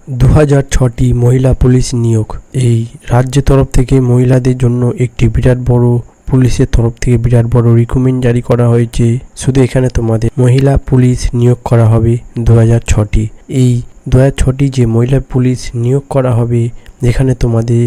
2006টি মহিলা পুলিশ নিয়োগ। এই রাজ্য তরফ থেকে মহিলাদের জন্য একটি বিরাট বড় পুলিশের তরফ থেকে বিরাট বড় রিক্রুটমেন্ট জারি করা হয়েছে। শুধু এখানে তোমাদের মহিলা পুলিশ নিয়োগ করা হবে 2006টি। এই 2006টি যে মহিলা পুলিশ নিয়োগ করা হবে, এখানে তোমাদের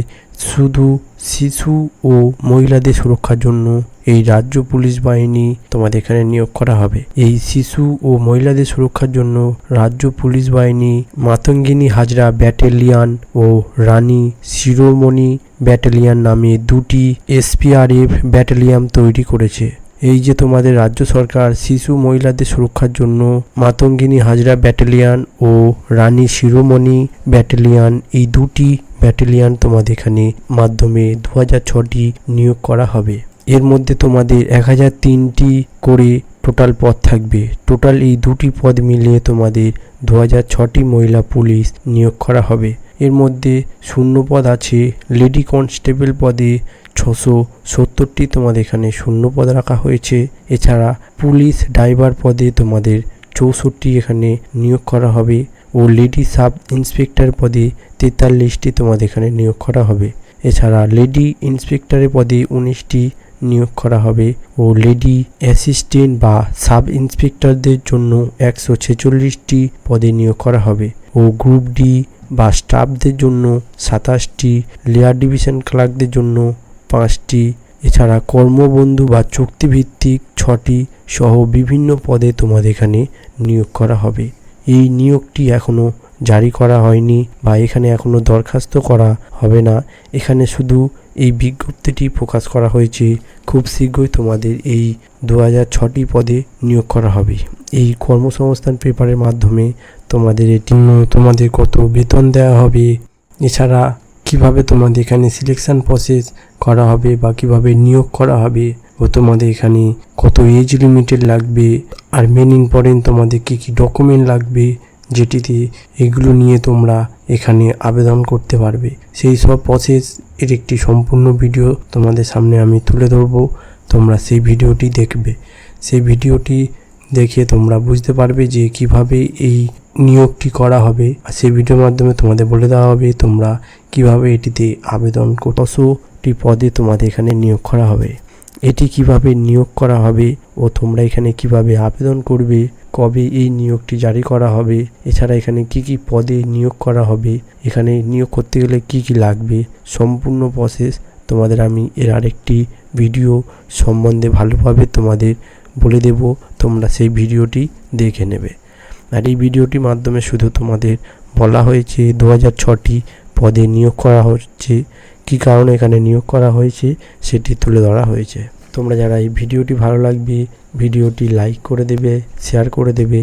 শুধু শিশু ও মহিলাদের সুরক্ষার জন্য এই রাজ্য পুলিশ বাহিনী তোমাদের এখানে নিয়োগ করা হবে। এই শিশু ও মহিলাদের সুরক্ষার জন্য রাজ্য পুলিশ বাহিনী মাতঙ্গিনী হাজরা ব্যাটালিয়ন ও রানী শিরোমণি ব্যাটালিয়ন নামে দুটি SPRF ব্যাটালিয়ন তৈরি করেছে। এই যে তোমাদের রাজ্য সরকার শিশু মহিলাদের সুরক্ষার জন্য মাতঙ্গিনী হাজরা ব্যাটালিয়ন ও রানী শিরোমণি ব্যাটালিয়ন, এই দুটি ব্যাটালিয়ন তোমাদের এখানে মাধ্যমে 2006টি নিয়োগ করা হবে। এর মধ্যে তোমাদের 1003টি করে টোটাল পদ থাকবে। টোটাল এই দুটি পদ মিলিয়ে তোমাদের 2006টি মহিলা পুলিশ নিয়োগ করা হবে। এর মধ্যে শূন্য পদ আছে। লেডি কনস্টেবল পদে 670টি তোমাদের এখানে শূন্য পদ রাখা হয়েছে। এছাড়া পুলিশ ড্রাইভার পদে তোমাদের 64টি এখানে নিয়োগ করা হবে ও লেডি সাব ইন্সপেক্টর পদে 43টি তোমাদের এখানে নিয়োগ করা হবে। এছাড়া লেডি ইন্সপেক্টরের পদে 19টি নিয়োগ করা হবে ও লেডি অ্যাসিস্ট্যান্ট বা সাব ইন্সপেক্টরদের জন্য 146টি পদে নিয়োগ করা হবে ও গ্রুপ ডি বা স্টাফদের জন্য 27টি, লেয়ার ডিভিশন ক্লার্কদের জন্য 5টি, এছাড়া কর্মবন্ধু বা চুক্তিভিত্তিক 6টি সহ বিভিন্ন পদে তোমাদের এখানে নিয়োগ করা হবে। এই নিয়োগটি এখনও জারি করা হয়নি বা এখানে এখনও দরখাস্ত করা হবে না। এখানে শুধু এই বিজ্ঞপ্তিটি প্রকাশ করা হয়েছে। খুব শীঘ্রই তোমাদের এই 2006টি পদে নিয়োগ করা হবে। এই কর্মসংস্থান পেপারের মাধ্যমে তোমাদের তোমাদের কত বেতন দেওয়া হবে, এছাড়া কিভাবে তোমাদের এখানে সিলেকশন প্রসেস করা হবে বা কিভাবে নিয়োগ করা হবে ও তোমাদের এখানে কত এজ লিমিটেড লাগবে, আর মেন ইম্পর্টেন্ট তোমাদের কী কী ডকুমেন্ট লাগবে, যেটিতে এগুলো নিয়ে তোমরা এখানে আবেদন করতে পারবে, সেই সব প্রসেস এর একটি সম্পূর্ণ ভিডিও তোমাদের সামনে আমি তুলে ধরবো। তোমরা সেই ভিডিওটি দেখবে। সেই ভিডিওটি দেখে তোমরা বুঝতে পারবে যে কিভাবে এই নিয়োগটি করা হবে। আর সেই ভিডিওর মাধ্যমে তোমাদের বলে দেওয়া হবে তোমরা কিভাবে এটিতে আবেদন কতটি পদে তোমাদের এখানে নিয়োগ করা হবে, এটি কিভাবে নিয়োগ করা হবে ও তোমরা এখানে কিভাবে আবেদন করবে, কবে এই নিয়োগটি জারি করা হবে, এছাড়া এখানে কি কি পদে নিয়োগ করা হবে, এখানে নিয়োগ করতে গেলে কি কি লাগবে, সম্পূর্ণ প্রসেস তোমাদের আমি এর আরেকটি ভিডিও সম্বন্ধে ভালোভাবে তোমাদের বলে দেব। তোমরা সেই ভিডিওটি দেখে নেবে। আর এই ভিডিওটির মাধ্যমে শুধু তোমাদের বলা হয়েছে 2006টি পদে নিয়োগ করা হচ্ছে, কী কারণে এখানে নিয়োগ করা হয়েছে সেটি তুলে ধরা হয়েছে। তোমরা যারা এই ভিডিওটি ভালো লাগবে ভিডিওটি লাইক করে দেবে, শেয়ার করে দেবে,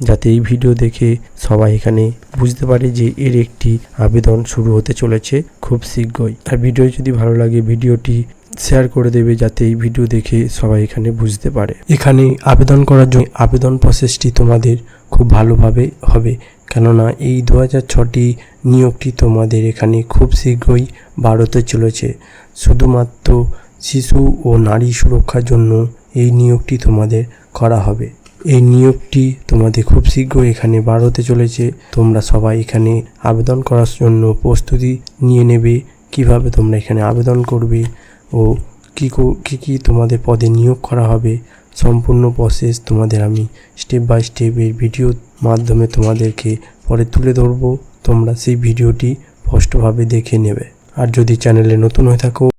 যাতে এই ভিডিও দেখে সবাই এখানে বুঝতে পারে যে এর একটি আবেদন শুরু হতে চলেছে খুব শীঘ্রই। আর ভিডিও যদি ভালো লাগে ভিডিওটি শেয়ার করে দেবে, যাতে এই ভিডিও দেখে সবাই এখানে বুঝতে পারে। এখানে আবেদন করার জন্য আবেদন প্রসেসটি তোমাদের খুব ভালোভাবে হবে, কেননা এই 2006টি নিয়োগটি তোমাদের এখানে খুব শীঘ্রই বাড়তে চলেছে। শুধুমাত্র শিশু ও নারী সুরক্ষার জন্য এই নিয়োগটি তোমাদের করা হবে। এই নিয়োগটি তোমাদের খুব শীঘ্রই এখানে বাড়তে চলেছে। তোমরা সবাই এখানে আবেদন করার জন্য প্রস্তুতি নিয়ে নেবে, কিভাবে তোমরা এখানে আবেদন করবে ও কী তোমাদের পদে নিয়োগ করা হবে। সম্পূর্ণ প্রসেস তোমাদের আমি স্টেপ বাই স্টেপ এই ভিডিওর মাধ্যমে তোমাদেরকে পরে তুলে ধরবো। তোমরা সেই ভিডিওটি স্পষ্টভাবে দেখে নেবে। আর যদি চ্যানেলে নতুন হয়ে থাকো